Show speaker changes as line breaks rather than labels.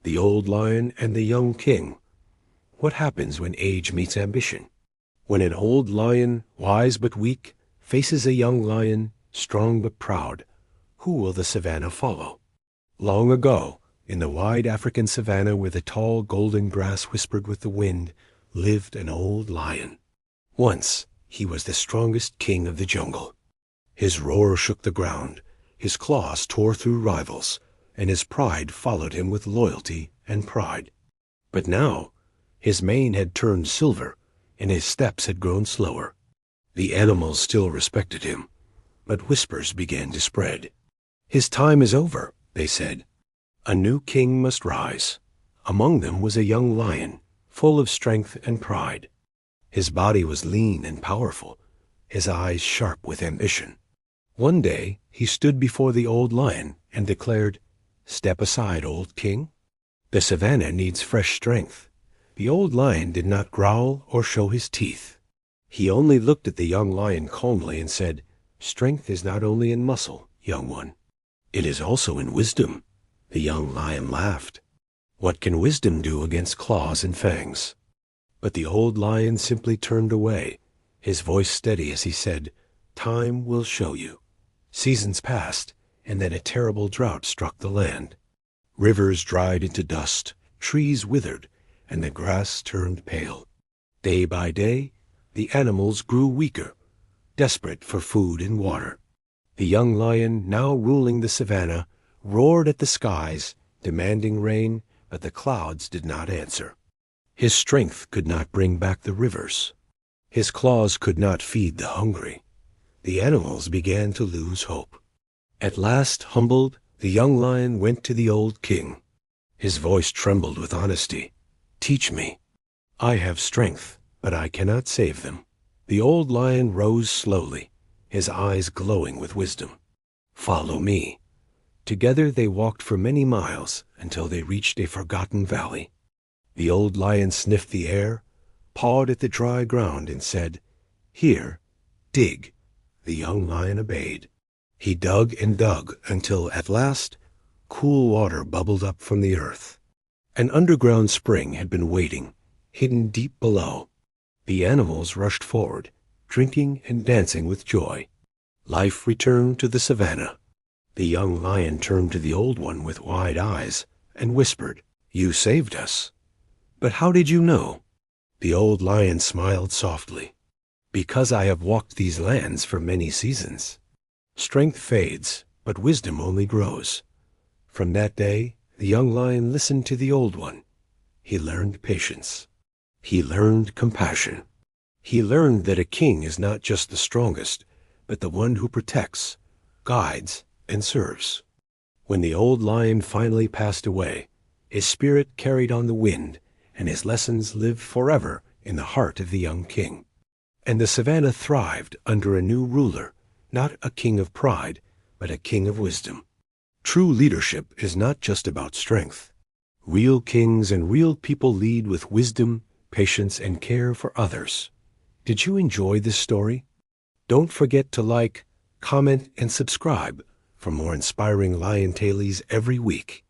The Old Lion and the Young King. What happens when age meets ambition? When an old lion, wise but weak, faces a young lion, strong but proud, who will the savannah follow? Long ago, in the wide African savannah where the tall golden grass whispered with the wind, lived an old lion. Once he was the strongest king of the jungle. His roar shook the ground, his claws tore through rivals, and his pride followed him with loyalty and pride. But now his mane had turned silver, and his steps had grown slower. The animals still respected him, but whispers began to spread. "His time is over," they said. "A new king must rise." Among them was a young lion, full of strength and pride. His body was lean and powerful, his eyes sharp with ambition. One day he stood before the old lion and declared, "Step aside, old king. The savannah needs fresh strength." The old lion did not growl or show his teeth. He only looked at the young lion calmly and said, "Strength is not only in muscle, young one. It is also in wisdom." The young lion laughed. "What can wisdom do against claws and fangs?" But the old lion simply turned away, his voice steady as he said, "Time will show you." Seasons passed, and then a terrible drought struck the land. Rivers dried into dust, trees withered, and the grass turned pale. Day by day, the animals grew weaker, desperate for food and water. The young lion, now ruling the savannah, roared at the skies, demanding rain, but the clouds did not answer. His strength could not bring back the rivers. His claws could not feed the hungry. The animals began to lose hope. At last, humbled, the young lion went to the old king. His voice trembled with honesty. "Teach me. I have strength, but I cannot save them." The old lion rose slowly, his eyes glowing with wisdom. "Follow me." Together they walked for many miles until they reached a forgotten valley. The old lion sniffed the air, pawed at the dry ground, and said, "Here, dig." The young lion obeyed. He dug and dug until, at last, cool water bubbled up from the earth. An underground spring had been waiting, hidden deep below. The animals rushed forward, drinking and dancing with joy. Life returned to the savannah. The young lion turned to the old one with wide eyes and whispered, "You saved us." "But how did you know?" The old lion smiled softly. "Because I have walked these lands for many seasons." Strength fades, but wisdom only grows. From that day, the young lion listened to the old one. He learned patience. He learned compassion. He learned that a king is not just the strongest, but the one who protects, guides, and serves. When the old lion finally passed away, his spirit carried on the wind, and his lessons lived forever in the heart of the young king. And the savannah thrived under a new ruler, not a king of pride, but a king of wisdom. True leadership is not just about strength. Real kings and real people lead with wisdom, patience, and care for others. Did you enjoy this story? Don't forget to like, comment, and subscribe for more inspiring lion tailies every week.